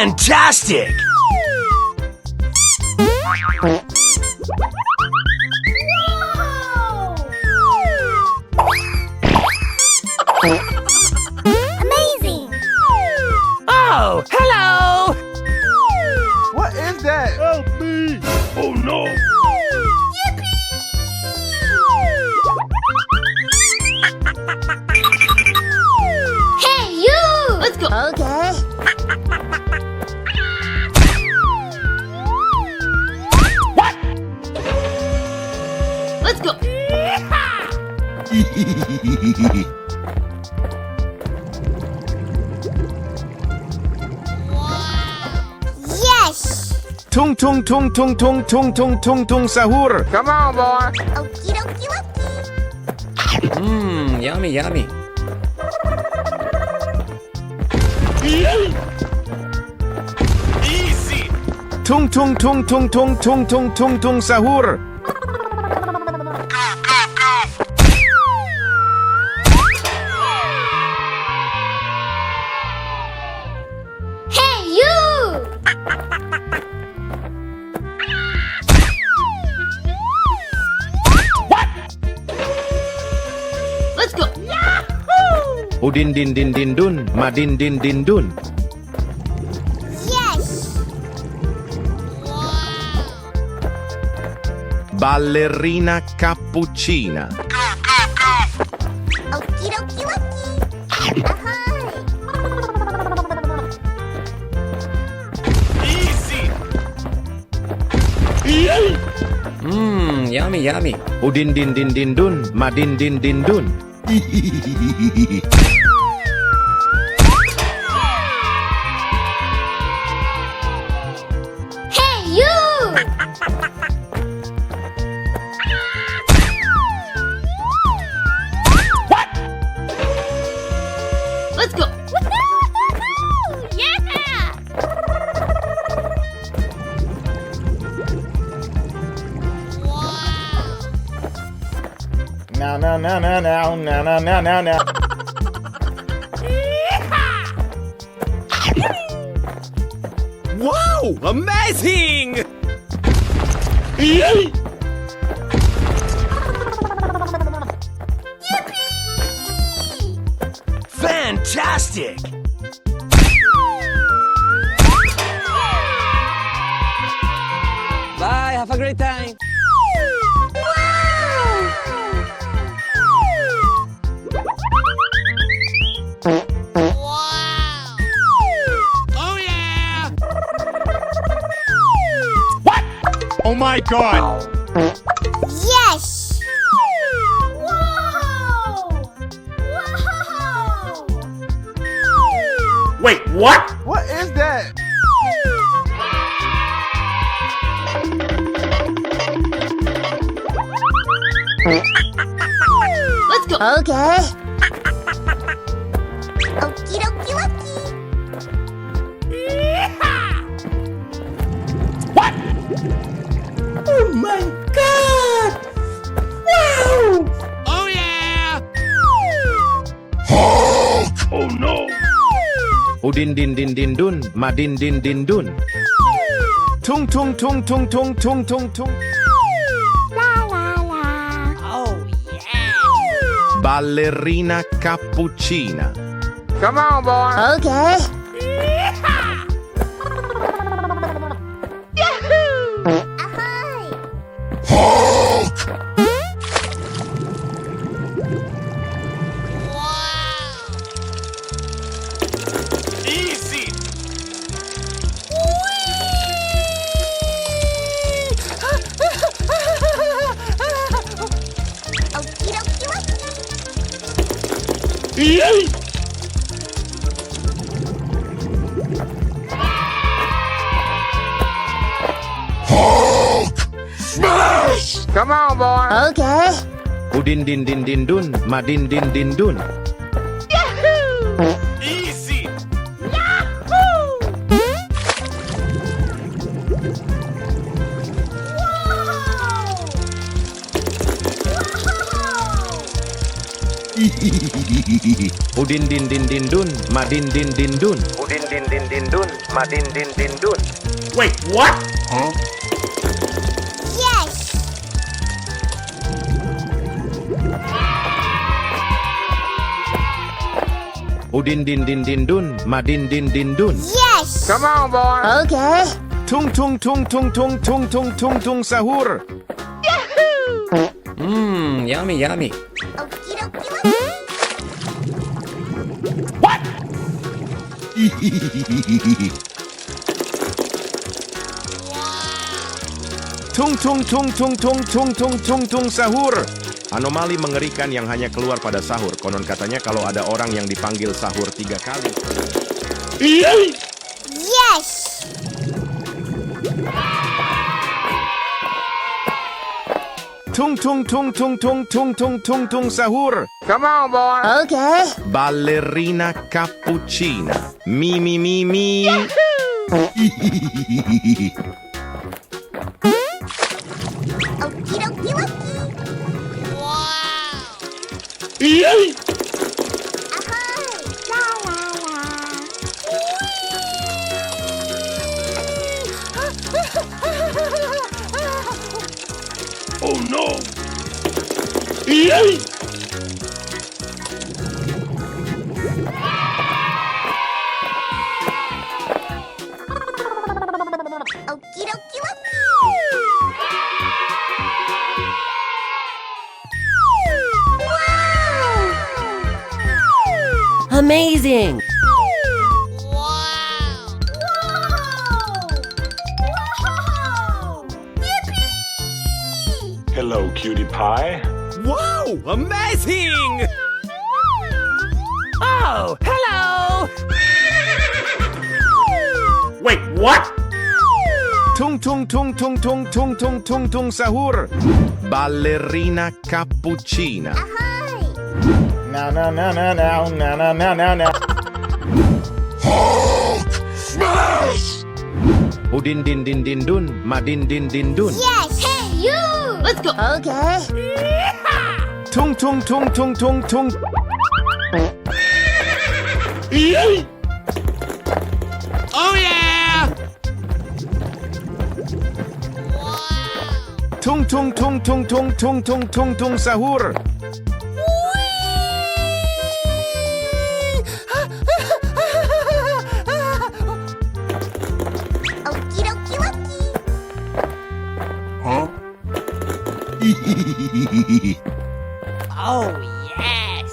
Fantastic! Amazing! Oh, hello! What is that? Help me! Oh no! Hey, you! Let's go. Okay. What? Let's go. Yes! Tung tung tung tung tung tung tung tung tung sahur. Come on, boy. Okie dokie dokie. Mmm, yummy, yummy. Easy! Tung tung tung tung tung tung tung tung tung sahur. Hey, you! Let's go. Udin din din din dun, madin din din dun. Yes! Ballerina cappuccina. Okie dokie dokie. Ahoy! Easy! Mmm, yummy, yummy. Udin din din din dun, madin din din dun. Hey, you! What? Let's go. Yeah! Now now now now now now now now now now. Wow! Amazing! Fantastic! Bye, have a great time. Oh yeah! What? Oh my god! Yes! Whoa! Whoa! Wait, what? What is that? Let's go. Okay. Okie dokie dokie. What? Oh my god! Wow! Oh yeah! Oh no! Udin din din din dun, madin din din dun. Tung tung tung tung tung tung tung tung. La la la. Oh yeah! Ballerina cappuccina. Come on, boy. Okay. Ahoy! Easy! Okie dokie dokie. Smash! Come on, boy. Okay. Udin din din din dun, madin din din dun. Easy! Udin din din din dun, madin din din dun. Udin din din din dun, madin din din dun. Wait, what? Yes. Udin din din din dun, madin din din dun. Yes. Come on, boy. Okay. Tung tung tung tung tung tung tung tung tung sahur. Mmm, yummy, yummy. Okie dokie dokie. Tung tung tung tung tung tung tung tung tung sahur. Anomali mengerikan yang hanya keluar pada sahur. Konon katanya kalau ada orang yang dipanggil sahur 3 kali. Yes. Tung tung tung tung tung tung tung tung tung sahur. Come on, boy. Okay. Ballerina cappuccina. Mi mi mi mi. Okie dokie dokie. Ahoy. La la la. Oh no! Okie dokie dokie. Wow. Amazing! Wow. Wow. Yippee. Hello, cutie pie. Wow, amazing! Oh, hello! Wait, what? Tung tung tung tung tung tung tung tung tung sahur. Ballerina cappuccina. Ahoy. No, no, no, no, no, no, no, no, no, no. Udin din din din dun, madin din din dun. Yes. Hey, you. Let's go! Okay. Tung tung tung tung tung tung. Oh yeah! Tung tung tung tung tung tung tung tung tung sahur. Okie dokie dokie. Oh yes!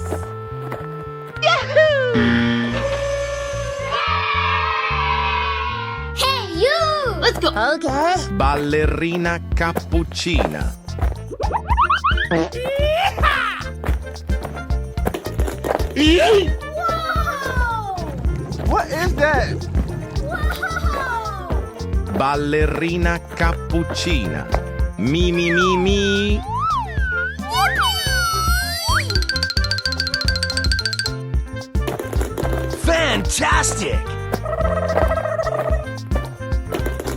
Hey, you. Let's go! Okay. Ballerina cappuccina. Wow. What is that? Wow. Ballerina cappuccina. Mi mi mi mi. Fantastic!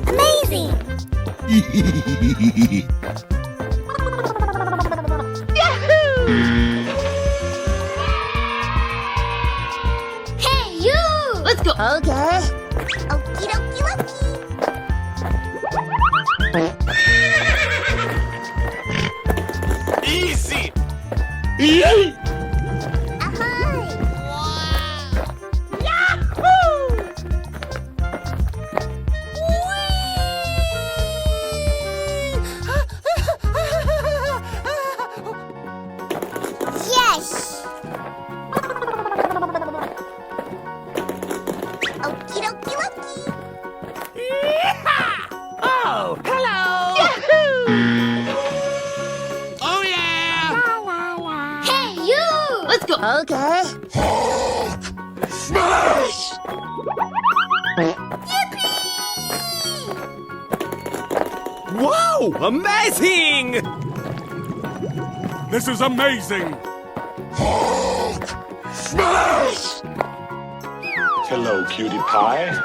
Amazing. Hey, you. Let's go! Okay. Okie dokie dokie. Easy! Ahoy. Yes. Okie dokie dokie. Oh, hello! Oh yeah! La la la. Hey, you. Let's go! Okay. Wow, amazing! This is amazing! Hello, cutie pie.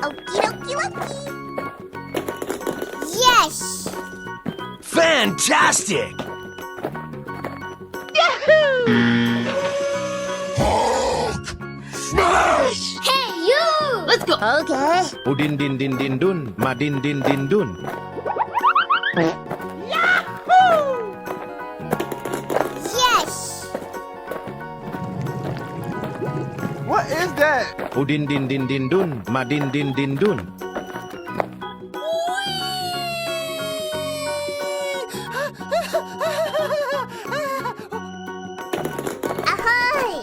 Okie dokie dokie. Yes! Fantastic! Hey, you! Let's go! Okay. Udin din din din dun, madin din din dun. Yes! What is that? Udin din din din dun, madin din din dun. Ahoy!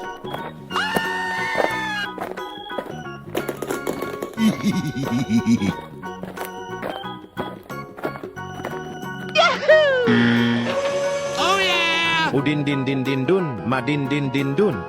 Oh yeah! Udin din din din dun, madin din din dun.